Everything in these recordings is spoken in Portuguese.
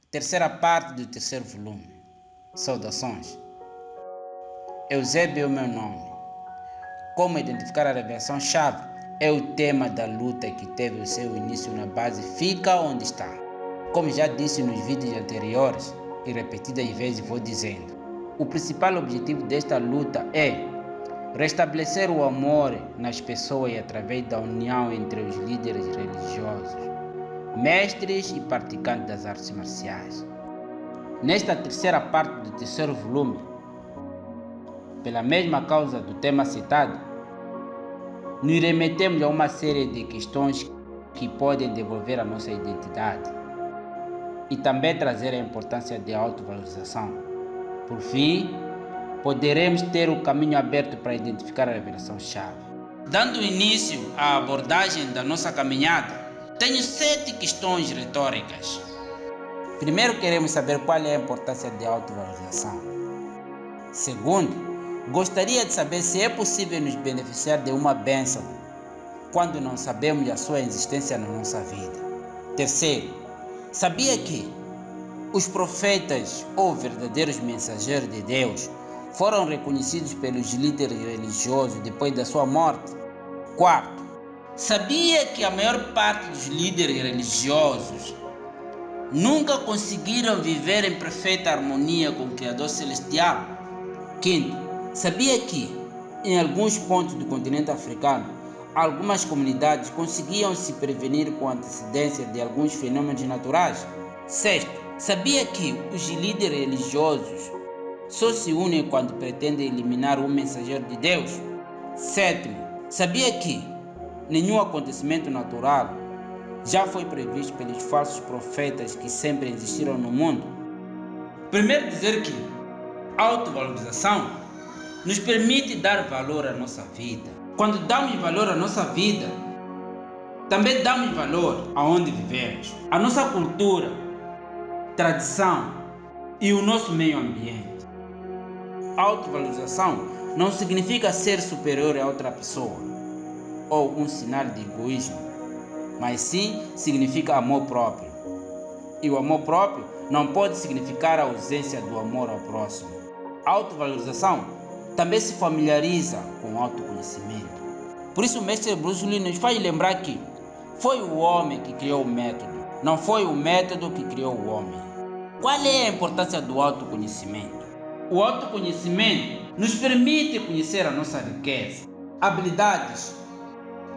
Terceira parte do terceiro volume. Saudações. Eusébio é o meu nome. Como identificar a revelação-chave é o tema da luta que teve o seu início na base Fica Onde Está. Como já disse nos vídeos anteriores e repetidas vezes vou dizendo, o principal objetivo desta luta é restabelecer o amor nas pessoas através da união entre os líderes religiosos, mestres e praticantes das artes marciais. Nesta terceira parte do terceiro volume, pela mesma causa do tema citado, nos remetemos a uma série de questões que podem devolver a nossa identidade e também trazer a importância de autovalorização. Por fim, poderemos ter o caminho aberto para identificar a revelação-chave. Dando início à abordagem da nossa caminhada, tenho 7 questões retóricas. Primeiro, queremos saber qual é a importância de autovalorização. Segundo, gostaria de saber se é possível nos beneficiar de uma bênção quando não sabemos a sua existência na nossa vida. Terceiro, sabia que os profetas ou verdadeiros mensageiros de Deus foram reconhecidos pelos líderes religiosos depois da sua morte? Quarto, sabia que a maior parte dos líderes religiosos nunca conseguiram viver em perfeita harmonia com o Criador Celestial? Quinto, sabia que, em alguns pontos do continente africano, algumas comunidades conseguiam se prevenir com antecedência de alguns fenômenos naturais? Sexto, sabia que os líderes religiosos só se unem quando pretendem eliminar um mensageiro de Deus? Sétimo, sabia que nenhum acontecimento natural já foi previsto pelos falsos profetas que sempre existiram no mundo? Primeiro, dizer que a autovalorização nos permite dar valor à nossa vida. Quando damos valor à nossa vida, também damos valor aonde vivemos, à nossa cultura, tradição e o nosso meio ambiente. Autovalorização não significa ser superior a outra pessoa ou um sinal de egoísmo, mas sim significa amor próprio. E o amor próprio não pode significar a ausência do amor ao próximo. A autovalorização também se familiariza com o autoconhecimento. Por isso o mestre Bruce Lee nos faz lembrar que foi o homem que criou o método, não foi o método que criou o homem. Qual é a importância do autoconhecimento? O autoconhecimento nos permite conhecer a nossa riqueza, habilidades,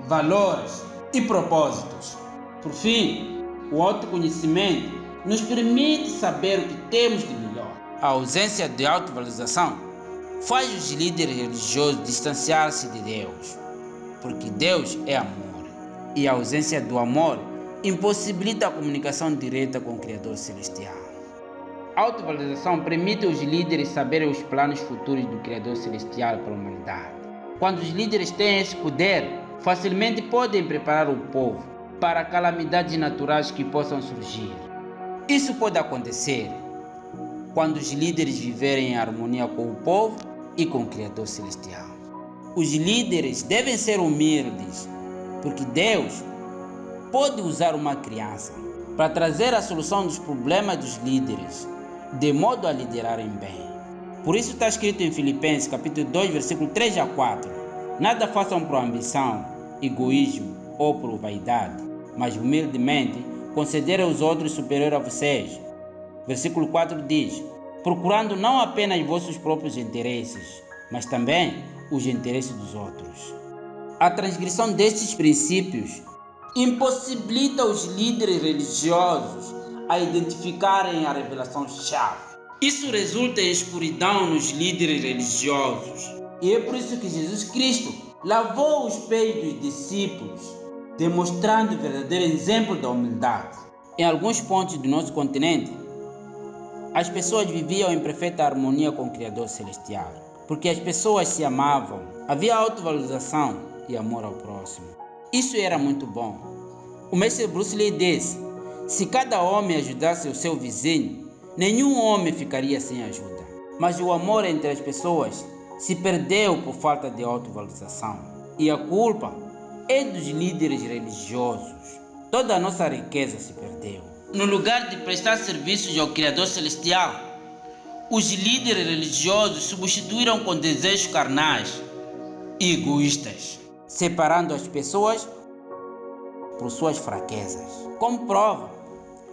valores e propósitos. Por fim, o autoconhecimento nos permite saber o que temos de melhor. A ausência de autovalorização faz os líderes religiosos distanciar-se de Deus, porque Deus é amor, e a ausência do amor impossibilita a comunicação direta com o Criador Celestial. A autovalorização permite aos líderes saberem os planos futuros do Criador Celestial para a humanidade. Quando os líderes têm esse poder, facilmente podem preparar o povo para calamidades naturais que possam surgir. Isso pode acontecer quando os líderes viverem em harmonia com o povo e com o Criador Celestial. Os líderes devem ser humildes, porque Deus pode usar uma criança para trazer a solução dos problemas dos líderes, de modo a liderarem bem. Por isso está escrito em Filipenses capítulo 2, versículo 3 a 4. Nada façam por ambição, egoísmo ou por vaidade, mas humildemente considerem os outros superior a vocês. Versículo 4 diz, procurando não apenas vossos próprios interesses, mas também os interesses dos outros. A transgressão destes princípios impossibilita os líderes religiosos a identificarem a revelação-chave. Isso resulta em escuridão nos líderes religiosos. E é por isso que Jesus Cristo lavou os pés dos discípulos, demonstrando o verdadeiro exemplo da humildade. Em alguns pontos do nosso continente, as pessoas viviam em perfeita harmonia com o Criador Celestial, porque as pessoas se amavam, havia autovalorização e amor ao próximo. Isso era muito bom. O mestre Bruce Lee disse, se cada homem ajudasse o seu vizinho, nenhum homem ficaria sem ajuda. Mas o amor entre as pessoas se perdeu por falta de autovalorização. E a culpa é dos líderes religiosos. Toda a nossa riqueza se perdeu. No lugar de prestar serviços ao Criador Celestial, os líderes religiosos substituíram com desejos carnais e egoístas, separando as pessoas por suas fraquezas. Como prova,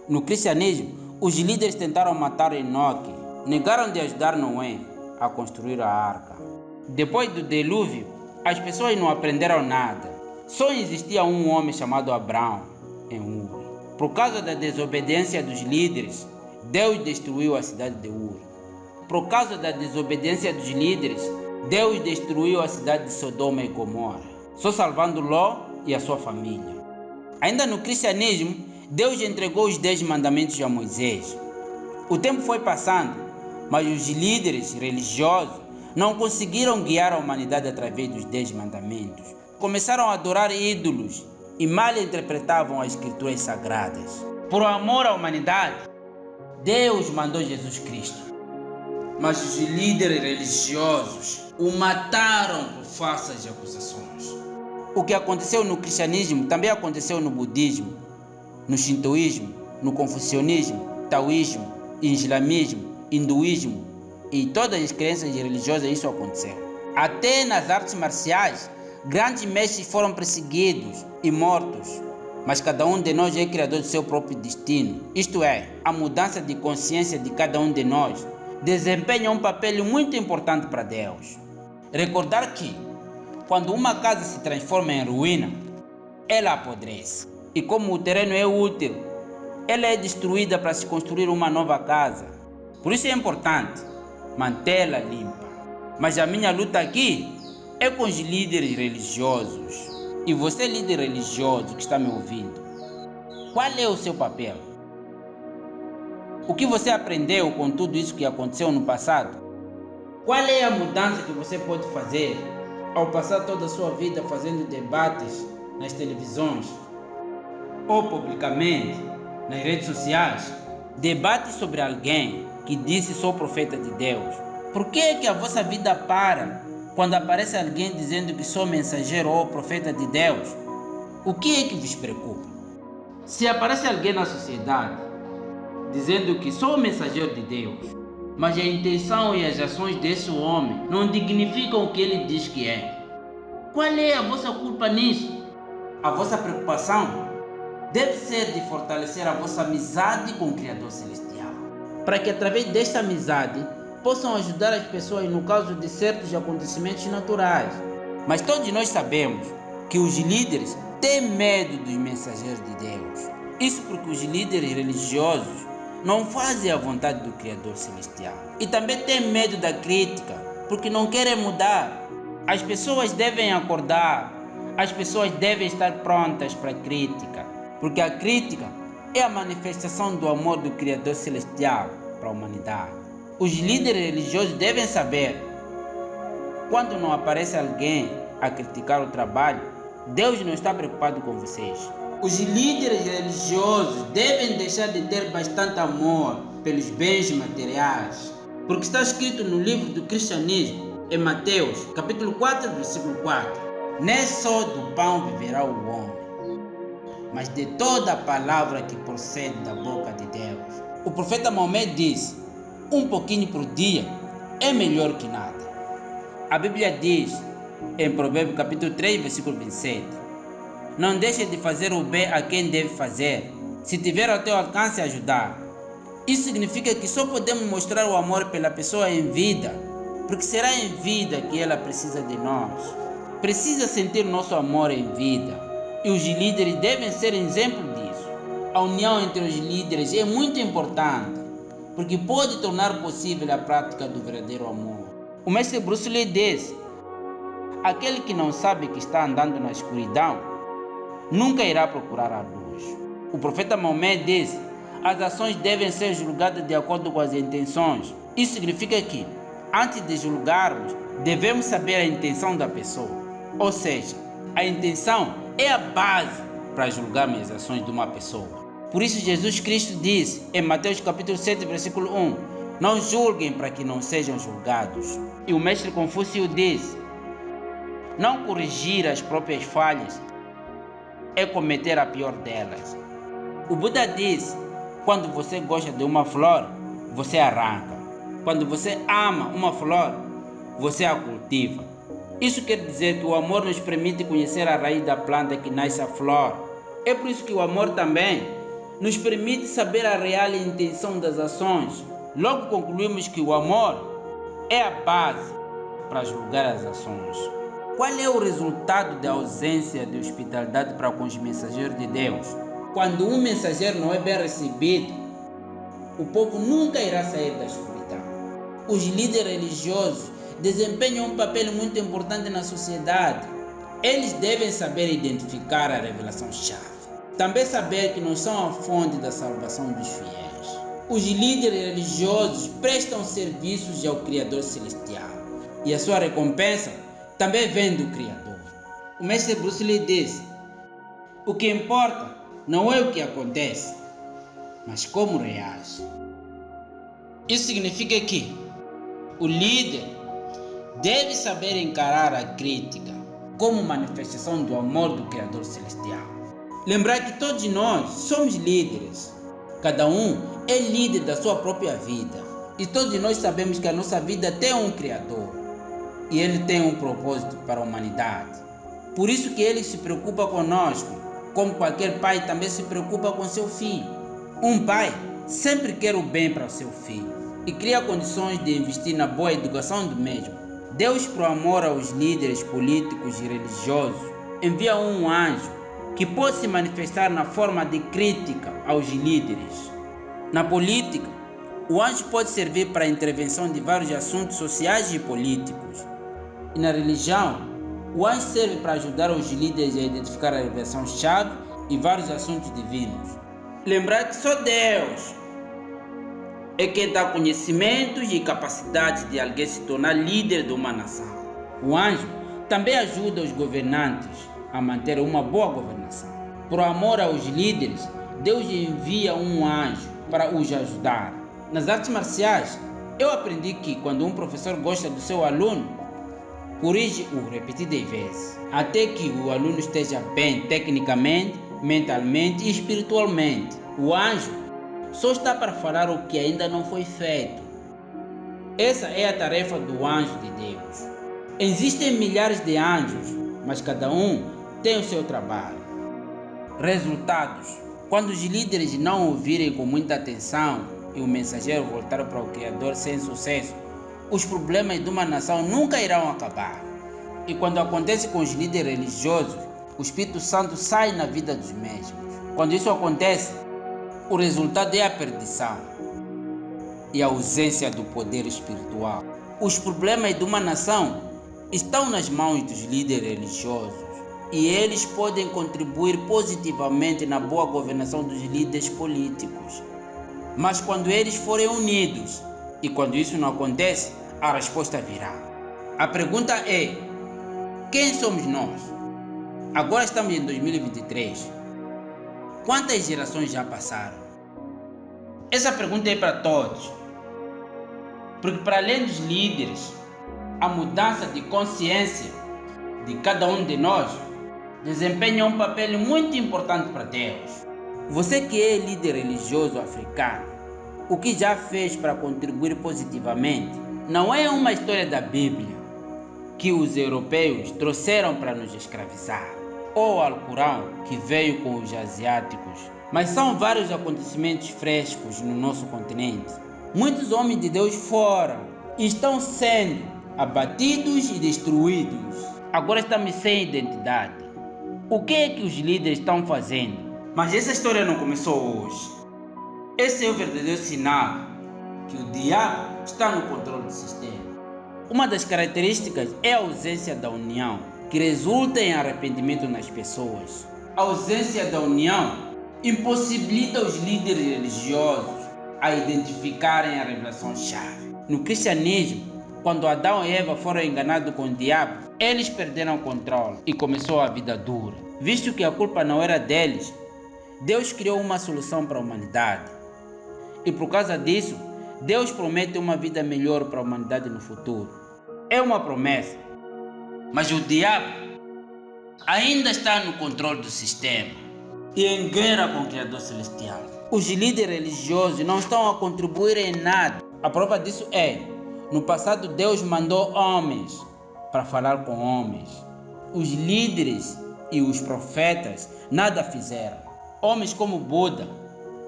no cristianismo, os líderes tentaram matar Enoque, negaram de ajudar Noé a construir a arca. Depois do dilúvio, as pessoas não aprenderam nada. Só existia um homem chamado Abraão em Ur. Por causa da desobediência dos líderes, Deus destruiu a cidade de Ur. Por causa da desobediência dos líderes, Deus destruiu a cidade de Sodoma e Gomorra, só salvando Ló e a sua família. Ainda no cristianismo, Deus entregou os 10 mandamentos a Moisés. O tempo foi passando, mas os líderes religiosos não conseguiram guiar a humanidade através dos 10 mandamentos. Começaram a adorar ídolos e mal interpretavam as escrituras sagradas. Por amor à humanidade, Deus mandou Jesus Cristo. Mas os líderes religiosos o mataram por falsas acusações. O que aconteceu no cristianismo também aconteceu no budismo, no shintoísmo, no confucionismo, taoísmo, islamismo, hinduísmo e todas as crenças religiosas isso aconteceu. Até nas artes marciais, grandes mestres foram perseguidos e mortos, mas cada um de nós é criador do seu próprio destino. Isto é, a mudança de consciência de cada um de nós desempenha um papel muito importante para Deus. Recordar que, quando uma casa se transforma em ruína, ela apodrece. E como o terreno é útil, ela é destruída para se construir uma nova casa. Por isso é importante mantê-la limpa. Mas a minha luta aqui é com os líderes religiosos. E você, líder religioso que está me ouvindo, qual é o seu papel? O que você aprendeu com tudo isso que aconteceu no passado? Qual é a mudança que você pode fazer ao passar toda a sua vida fazendo debates nas televisões ou publicamente nas redes sociais? Debates sobre alguém que disse sou profeta de Deus. Por que é que a vossa vida para quando aparece alguém dizendo que sou mensageiro ou profeta de Deus? O que é que vos preocupa? Se aparece alguém na sociedade dizendo que sou mensageiro de Deus, mas a intenção e as ações desse homem não dignificam o que ele diz que é, qual é a vossa culpa nisso? A vossa preocupação deve ser de fortalecer a vossa amizade com o Criador Celestial, para que através desta amizade possam ajudar as pessoas no caso de certos acontecimentos naturais. Mas todos nós sabemos que os líderes têm medo dos mensageiros de Deus. Isso porque os líderes religiosos não fazem a vontade do Criador Celestial. E também têm medo da crítica, porque não querem mudar. As pessoas devem acordar, as pessoas devem estar prontas para a crítica, porque a crítica é a manifestação do amor do Criador Celestial para a humanidade. Os líderes religiosos devem saber, quando não aparece alguém a criticar o trabalho, Deus não está preocupado com vocês. Os líderes religiosos devem deixar de ter bastante amor pelos bens materiais, porque está escrito no livro do cristianismo, em Mateus, capítulo 4, versículo 4. Nem só do pão viverá o homem, mas de toda a palavra que procede da boca de Deus. O profeta Maomé disse, um pouquinho por dia é melhor que nada. A Bíblia diz, em Provérbios capítulo 3, versículo 27, não deixe de fazer o bem a quem deve fazer, se tiver ao teu alcance ajudar. Isso significa que só podemos mostrar o amor pela pessoa em vida, porque será em vida que ela precisa de nós. Precisa sentir nosso amor em vida, e os líderes devem ser exemplo disso. A união entre os líderes é muito importante, porque pode tornar possível a prática do verdadeiro amor. O mestre Bruce Lee disse, aquele que não sabe que está andando na escuridão, nunca irá procurar a luz. O profeta Maomé disse, as ações devem ser julgadas de acordo com as intenções. Isso significa que, antes de julgarmos, devemos saber a intenção da pessoa. Ou seja, a intenção é a base para julgarmos as ações de uma pessoa. Por isso Jesus Cristo disse, em Mateus capítulo 7, versículo 1, não julguem para que não sejam julgados. E o mestre Confúcio disse, não corrigir as próprias falhas é cometer a pior delas. O Buda diz, Quando você gosta de uma flor, você arranca. Quando você ama uma flor, você a cultiva. Isso quer dizer que o amor nos permite conhecer a raiz da planta que nasce a flor. É por isso que o amor também nos permite saber a real intenção das ações. Logo concluímos que o amor é a base para julgar as ações. Qual é o resultado da ausência de hospitalidade para com os mensageiros de Deus? Quando um mensageiro não é bem recebido, o povo nunca irá sair da escuridão. Os líderes religiosos desempenham um papel muito importante na sociedade. Eles devem saber identificar a revelação-chave. Também saber que não são a fonte da salvação dos fiéis. Os líderes religiosos prestam serviços ao Criador Celestial. E a sua recompensa também vem do Criador. O mestre Bruce Lee disse: o que importa não é o que acontece, mas como reage. Isso significa que o líder deve saber encarar a crítica como manifestação do amor do Criador Celestial. Lembrar que todos nós somos líderes. Cada um é líder da sua própria vida. E todos nós sabemos que a nossa vida tem um Criador. E Ele tem um propósito para a humanidade. Por isso que Ele se preocupa conosco, como qualquer pai também se preocupa com seu filho. Um pai sempre quer o bem para o seu filho e cria condições de investir na boa educação do mesmo. Deus, por amor aos líderes políticos e religiosos, envia um anjo que pode se manifestar na forma de crítica aos líderes. Na política, o anjo pode servir para a intervenção de vários assuntos sociais e políticos. E na religião, o anjo serve para ajudar os líderes a identificar a revelação-chave e vários assuntos divinos. Lembrar que só Deus é quem dá conhecimentos e capacidades de alguém se tornar líder de uma nação. O anjo também ajuda os governantes a manter uma boa governação. Por amor aos líderes, Deus envia um anjo para os ajudar. Nas artes marciais, eu aprendi que quando um professor gosta do seu aluno, corrige-o repetidas vezes, até que o aluno esteja bem tecnicamente, mentalmente e espiritualmente. O anjo só está para falar o que ainda não foi feito. Essa é a tarefa do anjo de Deus. Existem milhares de anjos, mas cada um tem o seu trabalho. Resultados: quando os líderes não ouvirem com muita atenção e o mensageiro voltar para o Criador sem sucesso, os problemas de uma nação nunca irão acabar. E quando acontece com os líderes religiosos, o Espírito Santo sai na vida dos mesmos. Quando isso acontece, o resultado é a perdição e a ausência do poder espiritual. Os problemas de uma nação estão nas mãos dos líderes religiosos e eles podem contribuir positivamente na boa governação dos líderes políticos. Mas quando eles forem unidos, e quando isso não acontece, a resposta virá. A pergunta é: quem somos nós? Agora estamos em 2023. Quantas gerações já passaram? Essa pergunta é para todos. Porque para além dos líderes, a mudança de consciência de cada um de nós desempenha um papel muito importante para Deus. Você que é líder religioso africano, o que já fez para contribuir positivamente não é uma história da Bíblia que os europeus trouxeram para nos escravizar, ou o Alcorão que veio com os asiáticos, mas são vários acontecimentos frescos no nosso continente. Muitos homens de Deus foram e estão sendo abatidos e destruídos. Agora estamos sem identidade. O que é que os líderes estão fazendo? Mas essa história não começou hoje. Esse é o verdadeiro sinal que o diabo está no controle do sistema. Uma das características é a ausência da união, que resulta em arrependimento nas pessoas. A ausência da união impossibilita os líderes religiosos a identificarem a revelação-chave. No cristianismo, quando Adão e Eva foram enganados com o diabo, eles perderam o controle e começou a vida dura. Visto que a culpa não era deles, Deus criou uma solução para a humanidade. E por causa disso, Deus promete uma vida melhor para a humanidade no futuro. É uma promessa. Mas o diabo ainda está no controle do sistema. e em guerra com o Criador Celestial. Os líderes religiosos não estão a contribuir em nada. A prova disso é, no passado Deus mandou homens para falar com homens. Os líderes e os profetas nada fizeram. Homens como Buda,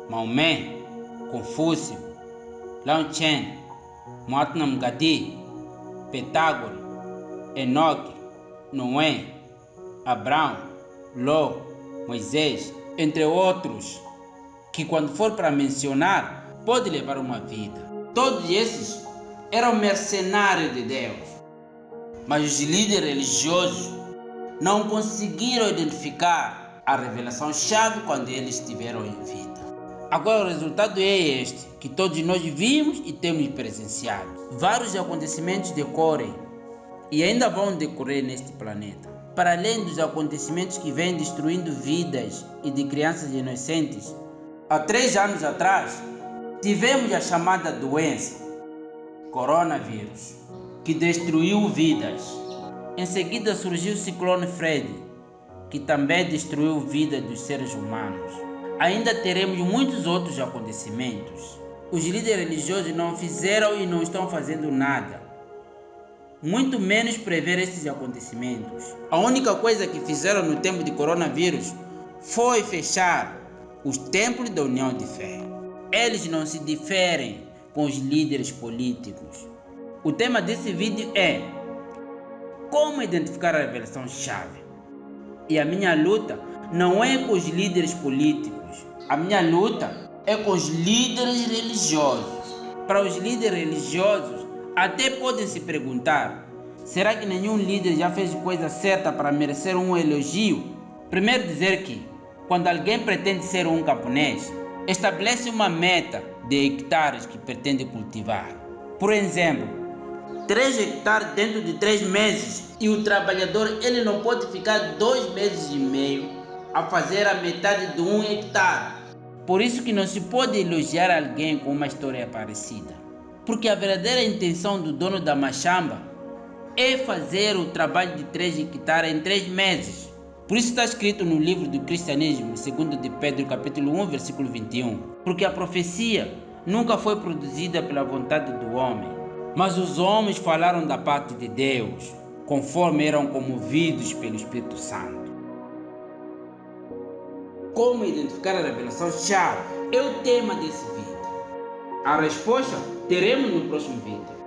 Maomé, Confúcio, Lao Tse, Mahatma Gandhi, Pitágoras, Enoque, Noé, Abraão, Ló, Moisés, entre outros, que quando for para mencionar, pode levar uma vida. Todos esses eram mercenários de Deus, mas os líderes religiosos não conseguiram identificar a revelação-chave quando eles estiveram em vida. Agora o resultado é este, que todos nós vimos e temos presenciado. Vários acontecimentos decorrem e ainda vão decorrer neste planeta. Para além dos acontecimentos que vêm destruindo vidas e de crianças inocentes, há 3 anos atrás, tivemos a chamada doença, coronavírus, que destruiu vidas. Em seguida surgiu o ciclone Freddy, que também destruiu vidas dos seres humanos. Ainda teremos muitos outros acontecimentos. Os líderes religiosos não fizeram e não estão fazendo nada, muito menos prever estes acontecimentos. A única coisa que fizeram no tempo de coronavírus foi fechar os templos da união de fé. Eles não se diferem com os líderes políticos. O tema desse vídeo é como identificar a revelação-chave. E a minha luta não é com os líderes políticos. A minha luta é com os líderes religiosos. Para os líderes religiosos, até podem se perguntar: será que nenhum líder já fez coisa certa para merecer um elogio? Primeiro dizer que, quando alguém pretende ser um camponês, estabelece uma meta de hectares que pretende cultivar. Por exemplo, 3 hectares dentro de 3 meses, e o trabalhador ele não pode ficar 2 meses e meio a fazer a metade de 1 hectare. Por isso que não se pode elogiar alguém com uma história parecida, porque a verdadeira intenção do dono da machamba é fazer o trabalho de 3 hectares em 3 meses. Por isso está escrito no livro do Cristianismo, 2 de Pedro, capítulo 1, versículo 21. Porque a profecia nunca foi produzida pela vontade do homem, mas os homens falaram da parte de Deus, conforme eram comovidos pelo Espírito Santo. Como identificar a revelação-chave é o tema desse vídeo. A resposta teremos no próximo vídeo.